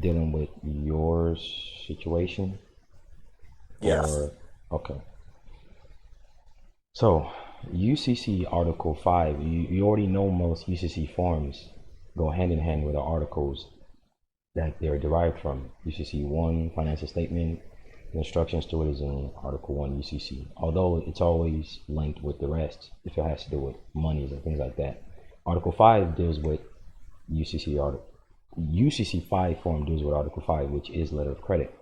dealing with your situation? Yes. Or okay. So UCC Article 5, you already know most UCC forms go hand in hand with the articles that they're derived from. UCC 1, financial statement, the instructions to it is in Article 1 UCC, although it's always linked with the rest if it has to do with monies and things like that. Article 5 deals with UCC 5 form deals with Article 5, which is letter of credit.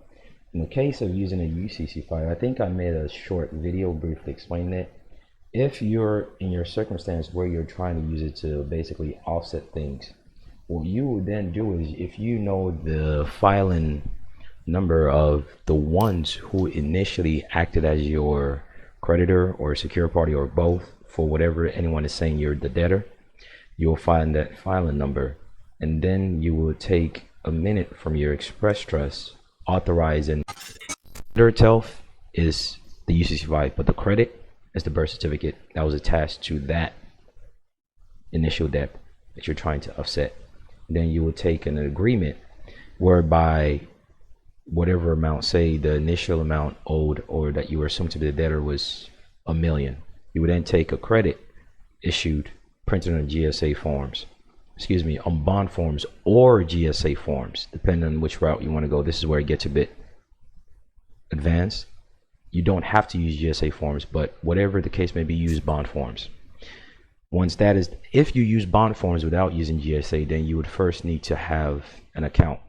In the case of using a UCC 5, I think I made a short video briefly explaining it. If you're in your circumstance where you're trying to use it to basically offset things, what you would then do is, if you know the filing number of the ones who initially acted as your creditor or secure party or both, for whatever anyone is saying you're the debtor, you'll find that filing number, and then you will take a minute from your express trust authorizing the itself is the UCC 5, but the credit is the birth certificate that was attached to that initial debt that you're trying to offset. Then you would take an agreement whereby whatever amount, say the initial amount owed or that you were assumed to be the debtor was $1 million. You would then take a credit issued, printed on GSA forms, on bond forms or GSA forms, depending on which route you want to go. This is where it gets a bit advanced. You don't have to use GSA forms, but whatever the case may be, use bond forms. Once that is, if you use bond forms without using GSA, then you would first need to have an account.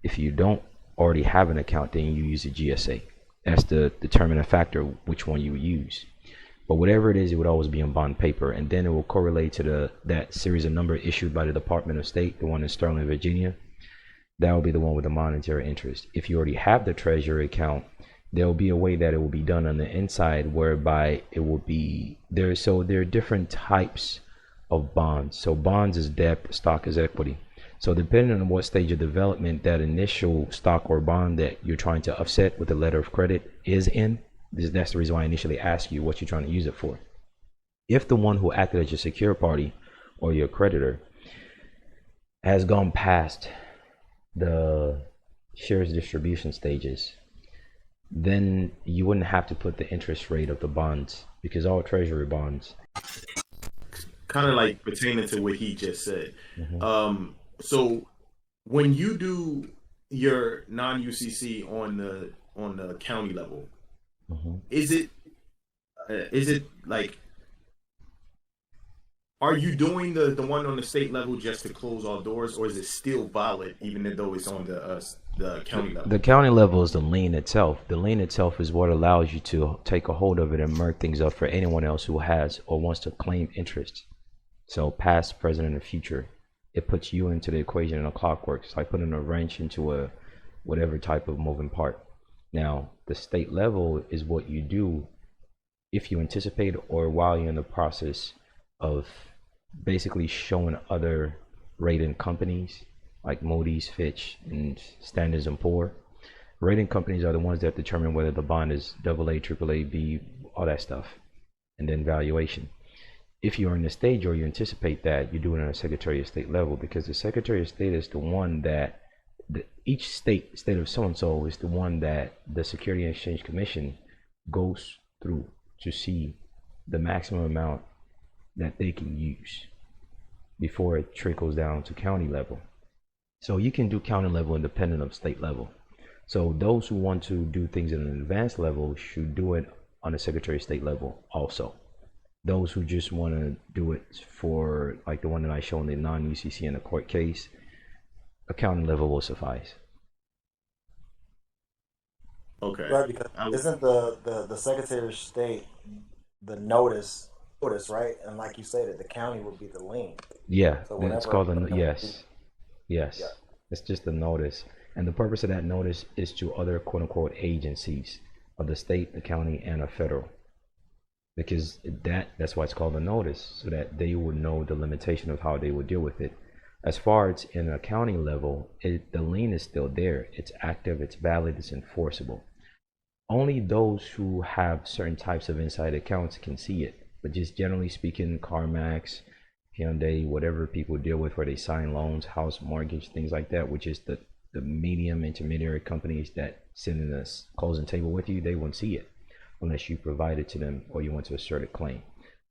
If you don't already have an account, then you use a GSA. That's the determining factor which one you use. But whatever it is, it would always be on bond paper, and then it will correlate to that series of number issued by the Department of State, the one in Sterling, Virginia. That will be the one with the monetary interest. If you already have the Treasury account, there will be a way that it will be done on the inside, whereby it will be there. So there are different types of bonds. So bonds is debt, stock is equity. So depending on what stage of development that initial stock or bond that you're trying to offset with a letter of credit is in, that's the reason why I initially asked you what you're trying to use it for. If the one who acted as your secure party or your creditor has gone past the shares distribution stages, then you wouldn't have to put the interest rate of the bonds, because all treasury bonds Kind of like pertaining to what he just said. So when you do your non-UCC on the county level, is it like, are you doing the one on the state level just to close all doors, or is it still valid even though it's on the county level? The county level is the lien itself. The lien itself is what allows you to take a hold of it and merge things up for anyone else who has or wants to claim interest. So past, present, and the future. It puts you into the equation in a clockwork. It's like putting a wrench into a whatever type of moving part. Now, the state level is what you do if you anticipate or while you're in the process of basically showing other rating companies like Moody's, Fitch, and Standards & Poor. Rating companies are the ones that determine whether the bond is AA, AAA, B, all that stuff, and then valuation. If you're in the stage or you anticipate that, you do it on a Secretary of State level, because the Secretary of State is the one that each state of so-and-so is the one that the Security and Exchange Commission goes through to see the maximum amount that they can use before it trickles down to county level. So you can do county level independent of state level. So those who want to do things at an advanced level should do it on a Secretary of State level also. Those who just want to do it for, like the one that I showed in the non-UCC in a court case, a county level will suffice. Okay. Right, because isn't the Secretary of State the notice, right? And like you said, the county would be the lien. Yeah, So it's called yes. Yeah. It's just a notice, and the purpose of that notice is to other quote-unquote agencies of the state, the county, and a federal, because that's why it's called a notice, so that they would know the limitation of how they would deal with it. As far as in a county level, the lien is still there. It's active, it's valid, it's enforceable. Only those who have certain types of inside accounts can see it. But just generally speaking, CarMax, Hyundai, whatever people deal with where they sign loans, house mortgage, things like that, which is the the medium intermediary companies that sit in the closing table with you, they won't see it unless you provide it to them or you want to assert a claim.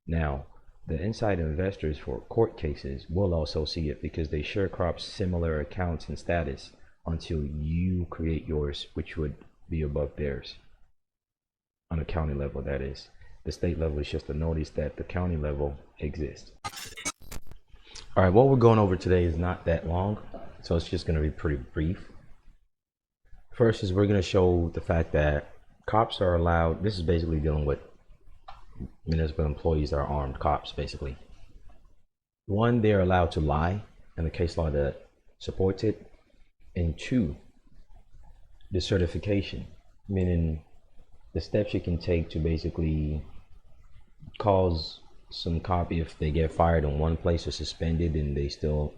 Now, the inside investors for court cases will also see it because they share crops similar accounts and status until you create yours, which would be above theirs. On a county level, that is. The state level is just a notice that the county level exists. All right, what we're going over today is not that long, so it's just going to be pretty brief. First is we're going to show the fact that cops are allowed. This is basically dealing with municipal employees that are armed, cops basically. One, they're allowed to lie, and the case law that supports it. And two, decertification, meaning the steps you can take to basically cause some cop, if they get fired in one place or suspended and they're still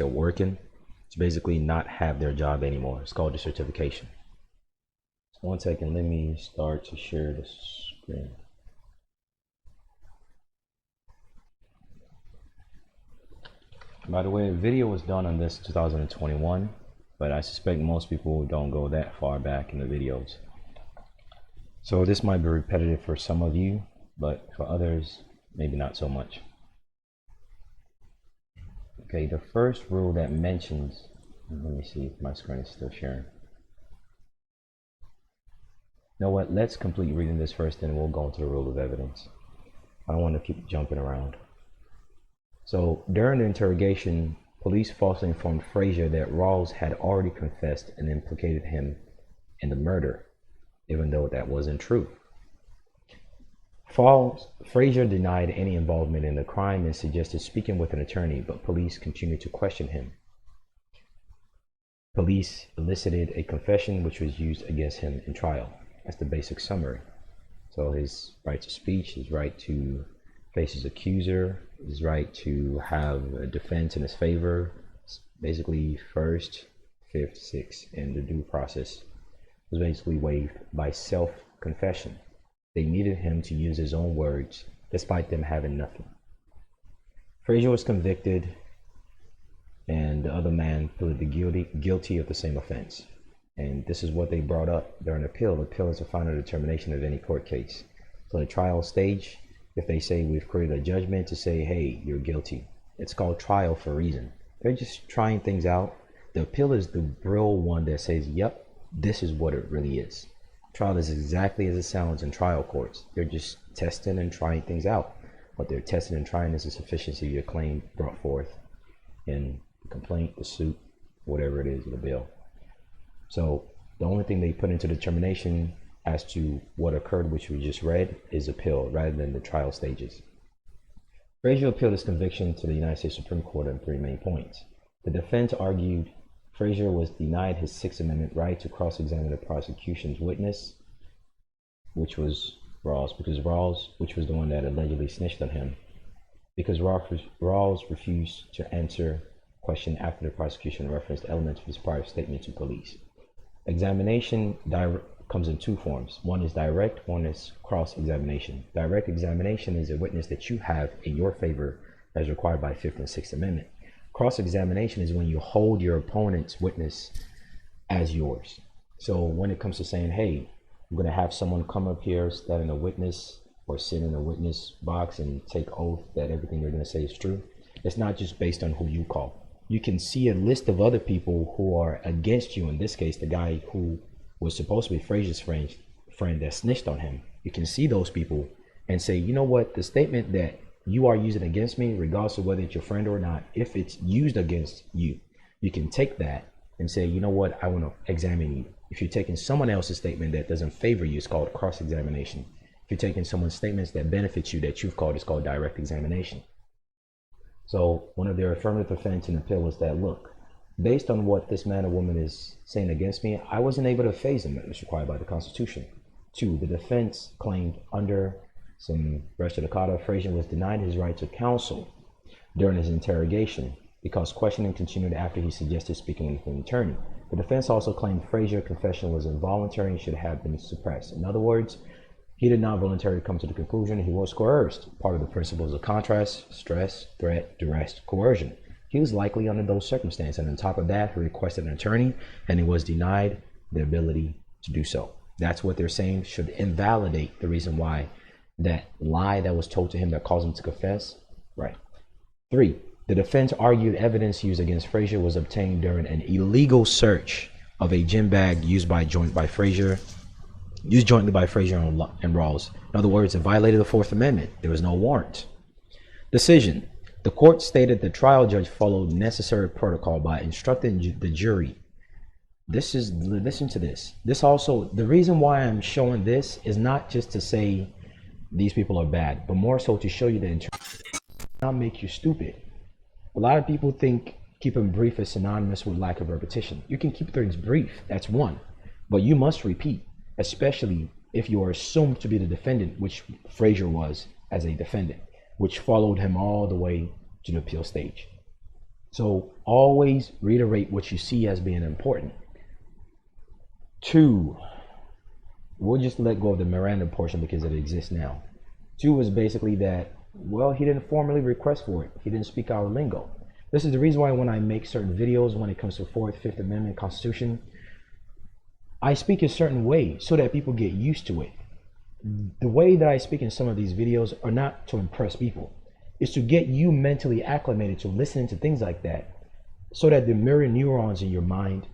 working, to basically not have their job anymore. It's called decertification. So 1 second, let me start to share the screen. By the way, a video was done on this in 2021, but I suspect most people don't go that far back in the videos. So this might be repetitive for some of you, but for others, maybe not so much. Okay, the first rule that mentions, let me see if my screen is still sharing. You know what, let's complete reading this first, and we'll go into the rule of evidence. I don't want to keep jumping around. So during the interrogation, police falsely informed Frazier that Rawls had already confessed and implicated him in the murder, even though that wasn't true. Frazier denied any involvement in the crime and suggested speaking with an attorney, but police continued to question him. Police elicited a confession which was used against him in trial. That's the basic summary. So his right to speech, his right to face his accuser, his right to have a defense in his favor, basically first, fifth, sixth, and the due process was basically waived by self-confession. They needed him to use his own words, despite them having nothing. Frazier was convicted, and the other man pleaded guilty of the same offense. And this is what they brought up during appeal. The appeal is a final determination of any court case. So the trial stage, if they say we've created a judgment to say, hey, you're guilty, it's called trial for a reason. They're just trying things out. The appeal is the real one that says, yep, this is what it really is. Trial is exactly as it sounds in trial courts. They're just testing and trying things out. What they're testing and trying is the sufficiency of your claim brought forth in the complaint, the suit, whatever it is, the bill. So the only thing they put into determination as to what occurred, which we just read, is appeal rather than the trial stages. Frazier appealed his conviction to the United States Supreme Court on 3 main points. The defense argued Frazier was denied his Sixth Amendment right to cross-examine the prosecution's witness, which was Rawls, which was the one that allegedly snitched on him, because Rawls refused to answer question after the prosecution referenced elements of his prior statement to police. Examination comes in 2 forms. One is direct, one is cross-examination. Direct examination is a witness that you have in your favor as required by 5th and 6th Amendment. Cross-examination is when you hold your opponent's witness as yours. So when it comes to saying, hey, I'm going to have someone come up here, stand in a witness or sit in a witness box and take oath that everything you're going to say is true, it's not just based on who you call. You can see a list of other people who are against you. In this case, the guy who was supposed to be Frazier's friend that snitched on him. You can see those people and say, you know what, the statement that you are using against me, regardless of whether it's your friend or not, if it's used against you, you can take that and say, you know what, I want to examine you. If you're taking someone else's statement that doesn't favor you, it's called cross-examination. If you're taking someone's statements that benefits you, that you've called, it's called direct examination. So one of their affirmative defense in the appeal was that, look, based on what this man or woman is saying against me, I wasn't able to phase him as required by the Constitution. 2, the defense claimed under some res judicata, Frazier was denied his right to counsel during his interrogation because questioning continued after he suggested speaking with an attorney. The defense also claimed Frazier's confession was involuntary and should have been suppressed. In other words, he did not voluntarily come to the conclusion he was coerced. Part of the principles of contrast, stress, threat, duress, coercion. He was likely under those circumstances. And on top of that, he requested an attorney and he was denied the ability to do so. That's what they're saying should invalidate the reason why that lie that was told to him that caused him to confess. Right. 3. The defense argued evidence used against Frazier was obtained during an illegal search of a gym bag used jointly by Frazier and Rawls. In other words, it violated the Fourth Amendment. There was no warrant. Decision. The court stated the trial judge followed necessary protocol by instructing the jury. Listen to this. This also, the reason why I'm showing this is not just to say these people are bad, but more so to show you that it not make you stupid. A lot of people think keeping brief is synonymous with lack of repetition. You can keep things brief, that's one, but you must repeat, especially if you are assumed to be the defendant, which Frazier was as a defendant, which followed him all the way to the appeal stage. So always reiterate what you see as being important. 2, we'll just let go of the Miranda portion because it exists now. 2 is basically that, well, he didn't formally request for it. He didn't speak our lingo. This is the reason why when I make certain videos when it comes to 4th, 5th Amendment, Constitution, I speak a certain way so that people get used to it. The way that I speak in some of these videos are not to impress people. It's to get you mentally acclimated to listening to things like that so that the mirror neurons in your mind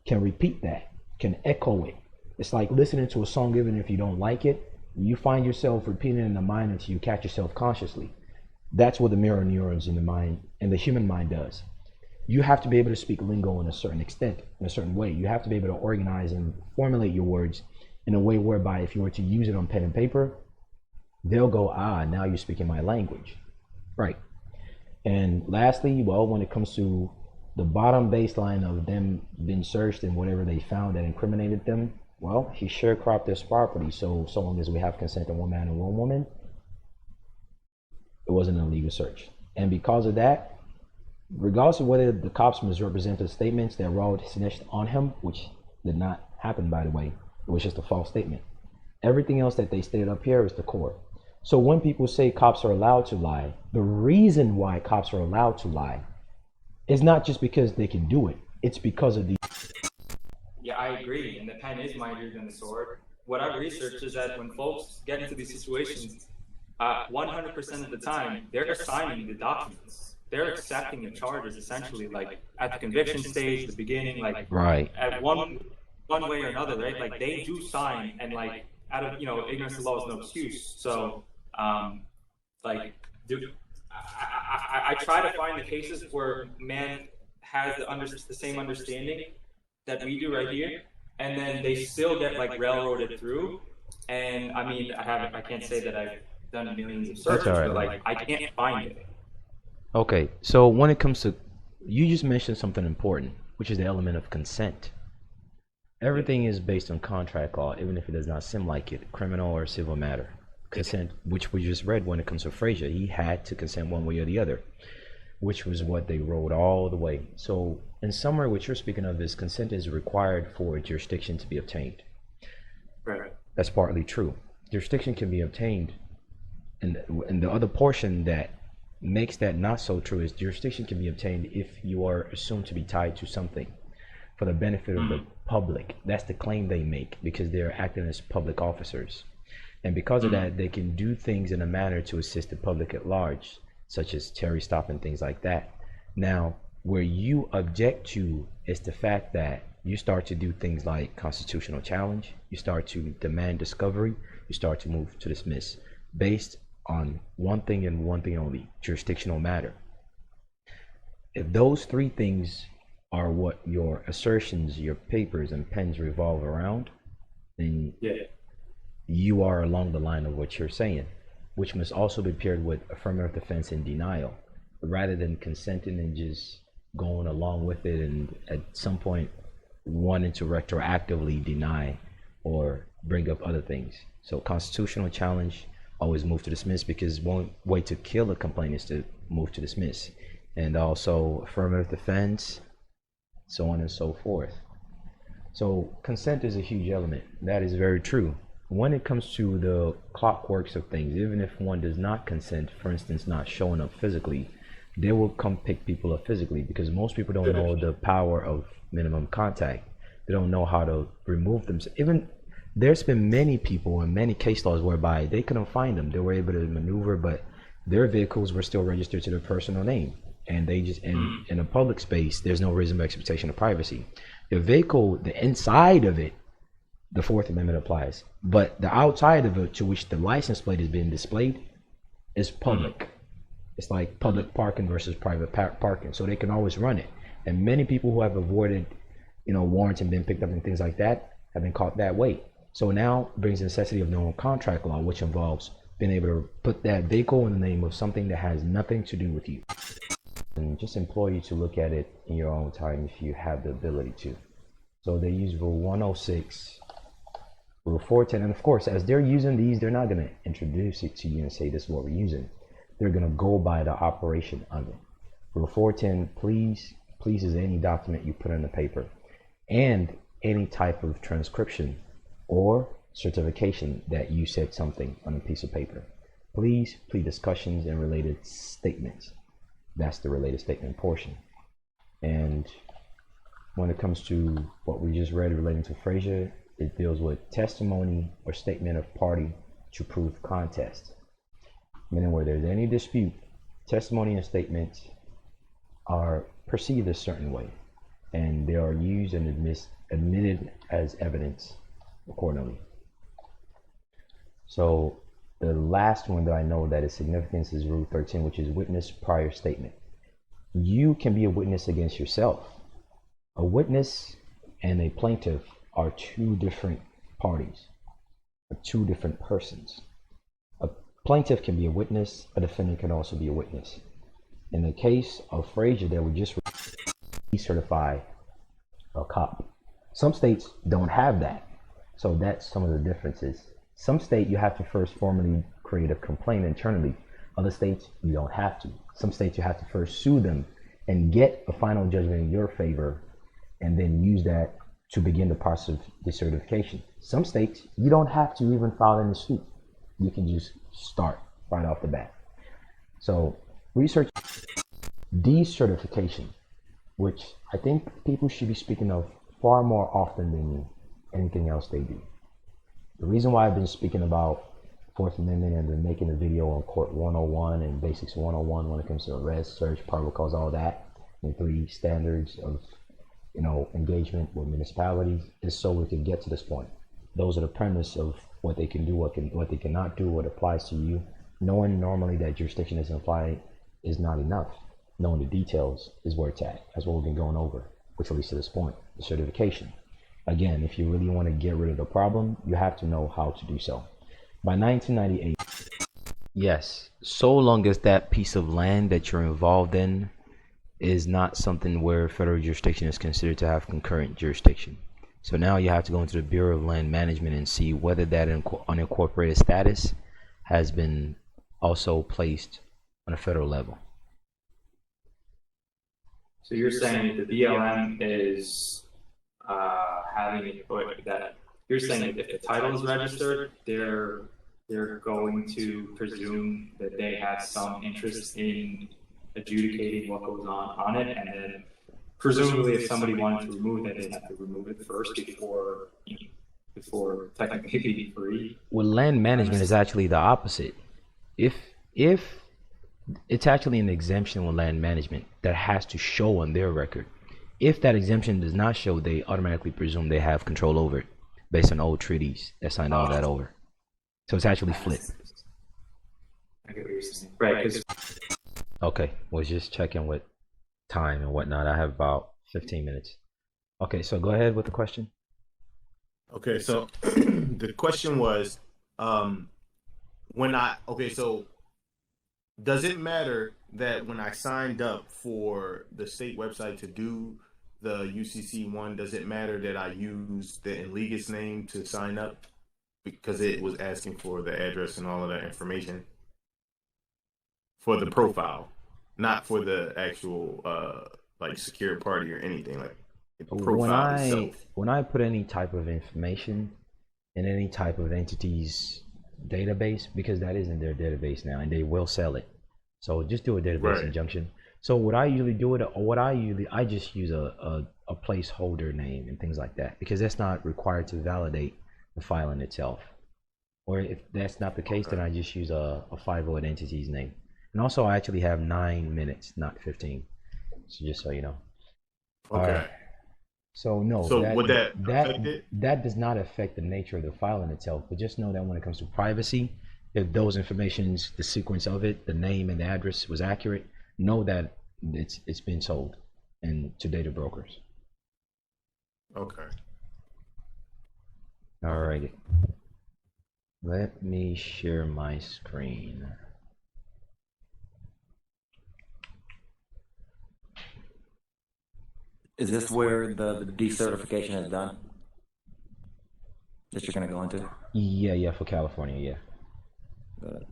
can repeat that, can echo it. It's like listening to a song even if you don't like it. You find yourself repeating it in the mind until you catch yourself consciously. That's what the mirror neurons in the mind and the human mind does. You have to be able to speak lingo in a certain extent, in a certain way. You have to be able to organize and formulate your words in a way whereby if you were to use it on pen and paper, they'll go, now you're speaking my language. Right. And lastly, well, when it comes to the bottom baseline of them being searched and whatever they found that incriminated them, well, he sharecropped this property. So long as we have consent of one man and one woman, it wasn't an illegal search. And because of that, regardless of whether the cops misrepresented statements that Rawls snitched on him, which did not happen, by the way, it was just a false statement. Everything else that they stated up here is the core. So when people say cops are allowed to lie, the reason why cops are allowed to lie is not just because they can do it. It's because of the... Yeah, I agree. And the pen is mightier than the sword. What I've researched is that when folks get into these situations, 100% of the time, they're signing the documents. They're accepting the charges, essentially, like at the conviction stage, the beginning, like right. At one way or another, right? Like they do sign, and like out of ignorance of law is no excuse. So, I try to find the cases where man has the same understanding that we do right here, and then they still get like railroaded through. And I mean, I can't say that I've done millions of searches, but like I can't find it. Okay, so when it comes to, you just mentioned something important, which is the element of consent. Everything is based on contract law, even if it does not seem like it, criminal or civil matter. Consent, which we just read when it comes to Frazier, he had to consent one way or the other, which was what they wrote all the way. So in summary, what you're speaking of is consent is required for jurisdiction to be obtained. Right. That's partly true. Jurisdiction can be obtained, and the other portion that makes that not so true is jurisdiction can be obtained if you are assumed to be tied to something for the benefit of the public. That's the claim they make because they're acting as public officers. And because of that, they can do things in a manner to assist the public at large, such as Terry stop and things like that. Now, where you object to is the fact that you start to do things like constitutional challenge, you start to demand discovery, you start to move to dismiss based on one thing and one thing only, jurisdictional matter. If those three things are what your assertions, your papers and pens revolve around, then you are along the line of what you're saying, which must also be paired with affirmative defense and denial, rather than consenting and just going along with it and at some point wanting to retroactively deny or bring up other things. So constitutional challenge, always move to dismiss, because one way to kill a complaint is to move to dismiss. And also affirmative defense, so on and so forth. So consent is a huge element. That is very true. When it comes to the clockworks of things, even if one does not consent, for instance, not showing up physically, they will come pick people up physically, because most people don't know the power of minimum contact. They don't know how to remove them. Even there's been many people and many case laws whereby they couldn't find them. They were able to maneuver, but their vehicles were still registered to their personal name. And they just, in a public space, there's no reasonable expectation of privacy. The vehicle, the inside of it, the Fourth Amendment applies. But the outside of it, to which the license plate is being displayed, is public. It's like public parking versus private parking. So they can always run it. And many people who have avoided, warrants and been picked up and things like that have been caught that way. So now it brings the necessity of known contract law, which involves being able to put that vehicle in the name of something that has nothing to do with you. And just implore you to look at it in your own time if you have the ability to. So they use Rule 106, Rule 410, and of course, as they're using these, they're not going to introduce it to you and say this is what we're using. They're going to go by the operation of it. Rule 410, please is any document you put on the paper, and any type of transcription or certification that you said something on a piece of paper. Please, discussions and related statements. That's the related statement portion. And when it comes to what we just read relating to Frazier, it deals with testimony or statement of party to prove contest. Meaning where there's any dispute, testimony and statements are perceived a certain way, and they are used and admitted as evidence accordingly. So the last one that I know that is significant is Rule 13, which is witness prior statement. You can be a witness against yourself. A witness and a plaintiff are two different parties, two different persons. A plaintiff can be a witness, a defendant can also be a witness. In the case of Frazier that we just decertify a cop. Some states don't have that. So that's some of the differences. Some state you have to first formally create a complaint internally. Other states you don't have to. Some states you have to first sue them and get a final judgment in your favor, and then use that to begin the process of decertification. Some states you don't have to even file any suit. You can just start right off the bat. So research decertification, which I think people should be speaking of far more often than anything else they do. The reason why I've been speaking about Fourth Amendment and been making a video on Court 101 and Basics 101 when it comes to arrest, search, probable cause, all that, and 3 standards of engagement with municipalities is so we can get to this point. Those are the premise of what they can do, what they cannot do, what applies to you. Knowing normally that jurisdiction isn't applied is not enough. Knowing the details is where it's at. That's what we've been going over, which leads to this point, the certification. Again, if you really want to get rid of the problem, you have to know how to do so. By 1998, yes, so long as that piece of land that you're involved in is not something where federal jurisdiction is considered to have concurrent jurisdiction. So now you have to go into the Bureau of Land Management and see whether that unincorporated status has been also placed on a federal level. So you're saying that the BLM is having that? You're saying that if the title is registered, they're going to presume that they have some interest in adjudicating what goes on it, and then presumably if somebody wanted to remove it, they'd have to remove it first before technically being free. Well, land management is actually the opposite. If it's actually an exemption with land management that has to show on their record. If that exemption does not show, they automatically presume they have control over it based on old treaties that signed all that over. So it's actually flipped. I get what you're saying. Right. Okay, was just checking with time and whatnot. I have about 15 minutes. Okay, so go ahead with the question. Okay, so the question was, so does it matter that when I signed up for the state website to do the UCC one, does it matter that I used the Enligas name to sign up because it was asking for the address and all of that information for the profile, not for the actual secured party or anything like the profile itself? When I put any type of information in any type of entity's database, because that is in their database now and they will sell it, so just do a database injunction. So what I usually do it, or I just use a placeholder name and things like that, because that's not required to validate the filing itself. Or if that's not the case, then I just use a FIVO entity's name. And also, I actually have 9 minutes, not 15. So just so you know. Okay. So no. So would that affect it? That does not affect the nature of the filing itself. But just know that when it comes to privacy, if those informations, the sequence of it, the name and the address was accurate, know that it's been sold and to data brokers. Okay. All righty. Let me share my screen. Is this where the decertification is done? That you're going to go into? Yeah, for California, yeah. Good.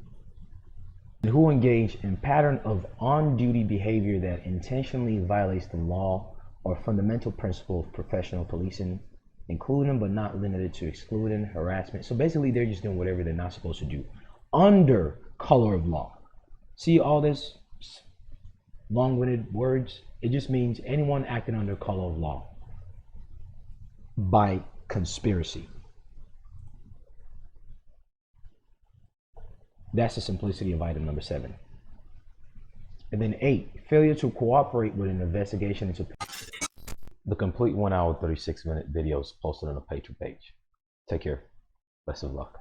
Who engage in pattern of on-duty behavior that intentionally violates the law or fundamental principle of professional policing, including but not limited to excluding, harassment. So basically, they're just doing whatever they're not supposed to do under color of law. See all this long-winded words? It just means anyone acting under color of law by conspiracy. That's the simplicity of item number 7. And then 8, failure to cooperate with an investigation into the complete 1 hour 36-minute videos posted on the Patreon page. Take care. Best of luck.